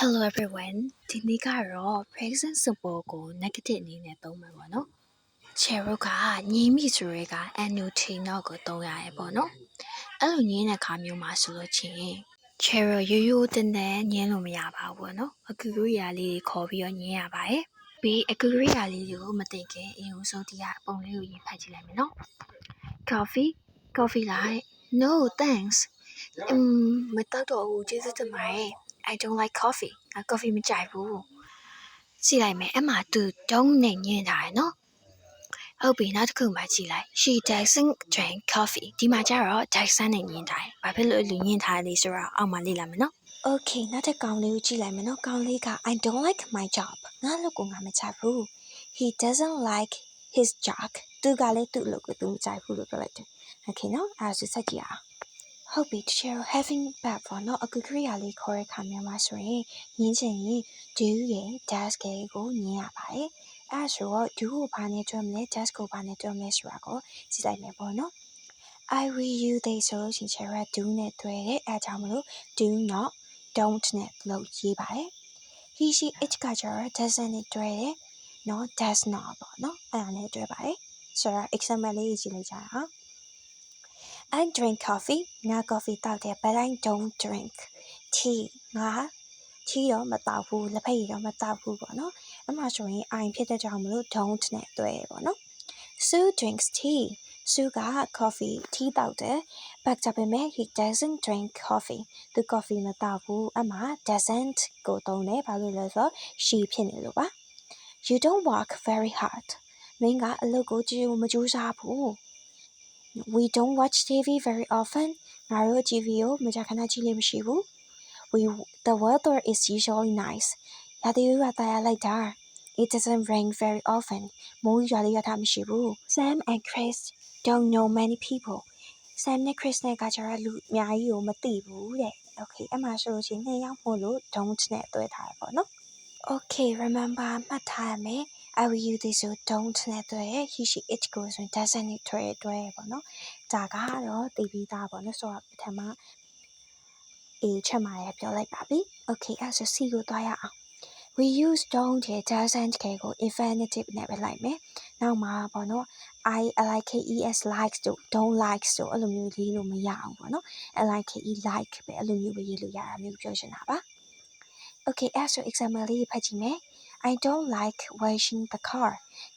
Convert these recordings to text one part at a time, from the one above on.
Hello everyone ဒီနေ့ကတော့ present simple ကို negative အနေနဲ့သုံးမယ်ပေါ့နော် Cheryl ကညီမိဆိုရဲက NUT နောက်ကိုသုံးရတယ်ပေါ့နော်အဲ့လိုညင်းတဲ့ခါမျိုးမှာဆိုလို့ချင်း Cheryl ရိုးရိုးတန်းတန်းညင်းလို့မရပါဘူးပေါ့နော်အကူကူရာလေးခေါ်ပြီးတော့ညင်းရပါတယ်ပြီးအကူကူရာလေးကိုမသိခင်အရင်ဆုံးဒီကအပုံလေးကိုရင်ဖတ်ကြည့်လိုက်မယ်နော် Coffee လိုက် No thanks မတောက်တော့ဘူးကျေးဇူးတင်ပါတယ်I don't like coffee. Coffee မကြိုက်ဘူး။ကြည့်လိုက်မယ်။အဲ့မှာ သူ don't နဲ့ညင်းထားတယ်နော်။ဟုတ်ပြီနောက်တစ်ခုမှကြည့်လိုက် She doesn't drink coffee. ဒီမှာကျတော့ doesn't နဲ့ညင်းထားတယ်။ဘာဖြစ်လို့အဲ့လိုညင်းထားလဲဆိုတော့အောက်မှာလေ့လာမယ်နော်။ Okay နောက်တစ်ကောင်လေးကိုကြည့်လိုက်မယ်နော်။ကောင်လေးက I don't like my job. ငါလုပ်ကိုငါမကြိုက်ဘူး။ He doesn't like his job. သူကလည်းသူ့လုပ်ကိုသူမကြိုက်ဘူးလို့ပြောလိုက်တယ်။ Okay နော်။အဲ့ဒါဆိုဆက်ကြည့်အောင်။ဟုတ်ပြီ Cheryl having bad ပေါ့နော်အကူကရိယာလေးခေါ်တဲ့ခါမျိုးမှာဆိုရင်ညင်းချင်ရင် do ရဲ့ does ကိုညင်းရပါတယ်အဲ့ဆိုတော့ do ကိုဘာနဲ့တွဲမလဲ does ကိုဘာနဲ့တွဲမလဲဆိုတာကိုကြည့်လိုက်မယ်ပေါ့နော် I will you they ဆိုလို့ရှိရင် Cheryl do နဲ့တွဲတယ်အဲ့ကြောင့်မလို့ do not don't နဲ့လို့ရေးပါတယ် he she it ကကျတော့ doesn't နဲ့တွဲတယ်နော် does not ပေါ့နော်အဲ့ဒါနဲ့တွဲပါတယ်ဆိုတော့ example လေးကြည့်လိုက်ကြအောင်I drink coffee ငါ coffee တောက်တယ် but I don't drink tea ငါ tea တော့မတောက်ဘူးလက်ဖက်ရည်တော့မတောက်ဘူးပေါ့နော်အဲ့မှာဆိုရင် I ဖြစ်တဲ့ကြောင့်မလို့ don't နဲ့တွဲရပေါ့နော် Sue drinks tea Sue က coffee tea တောက်တယ် but ဒါပေမဲ့ he doesn't drink coffee သူ coffee မတောက်ဘူးအဲ့မှာ doesn't ကိုသုံးတယ်ဘာလို့လဲဆိုတော့ she ဖြစ်နေလို့ပါ You don't work very hard မင်းကအလုပ်ကိုကြိုးမကြိုးစားဘူး We don't watch TV very often. ငါတို့ TV ကိုမကြာခဏကြည့်လေ့မရှိဘူး The weather is usually nice. ရာသီဥတုကတရားလိုက်တာ It doesn't rain very often. မိုးရွာလေရွာတာမရှိဘူး Sam and Chris don't know many people. Sam နဲ့ Chris နဲ့ကကျတော့လူအများကြီးကိုမသိဘူးတဲ့ Okay အဲ့မှာဆိုလို့ချင်းနှစ်ယောက်မို့လို့ don't နဲ့တွဲထားရပေါ့နော် Okay remember မှတ်ထားရမယ် I will use this so don't နဲ့တွဲရ he she it ကိုဆိုရင် doesn't နဲ့တွဲရပေါ့နော်ဒါကတော့သိပြီးသားပေါ့နော်ဆိုတော့ပထမချက်မှာရပြောလိုက်ပါပြီ Okay အဲ့ဆို C ကိုတွားရအောင် We use don't ရဲ့ doesn't ကို infinitive နဲ့ပဲလိုက်မယ်နောက်မှာပေါ့နော် I like es likes တို့ don't likes တို့အဲ့လိုမျိုးလေးလို့မရအောင်ပေါ့နော် like like ပဲအဲ့လိုမျိုးပဲရေးလို့ရတာမျိုးပြောချင်တာပါ Okay အဲ့ဆို example လေးဖတ်ကြည့်မယ် I don't like washing the car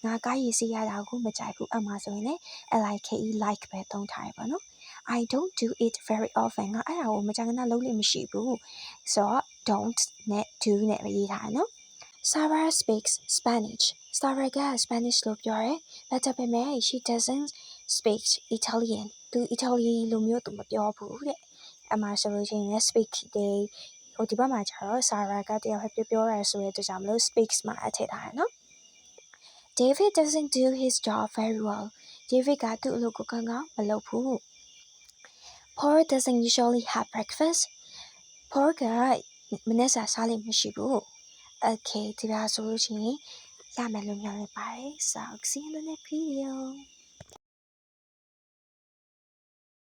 ငါကားရေစီးရတာကိုမကြိုက်ဘူးအမှဆိုရင်လည်း like ပဲသုံးထားရပါတော့ I don't do it very often ငါအဲ့ဒါကိုမကြာခဏလုပ်လို့မရှိဘူးဆိုတော့ don't နဲ့ do နဲ့ပဲရေးထားရနော် Sarah speaks Spanish Sarah က Spanish လို့ပြောတယ်ဒါပေမဲ့ she doesn't speak Italian သူ Italy လိုမျိုးသူမပြောဘူးတဲ့အမှဆိုလို့ရှိရင် speak တဲ့ဟိုဒီဘက်မှာကျတော့ Sarah ကတယောက်ပြောရဲဆိုတဲ့အတွက်ကြောင့်မလို့ speaks မှာအထည့်ထားရနော် David doesn't do his job very well David ကသူ့အလုပ်ကိုကောင်းကောင်းမလုပ်ဘူး Paul doesn't usually have breakfast Paul ကမနေ့စာစားလိမ့်မရှိဘူး Okay ဒီပါဆိုလို့ရှိရင်ရမယ်လို့မျှော်လင့်ပါတယ် So see you in the next video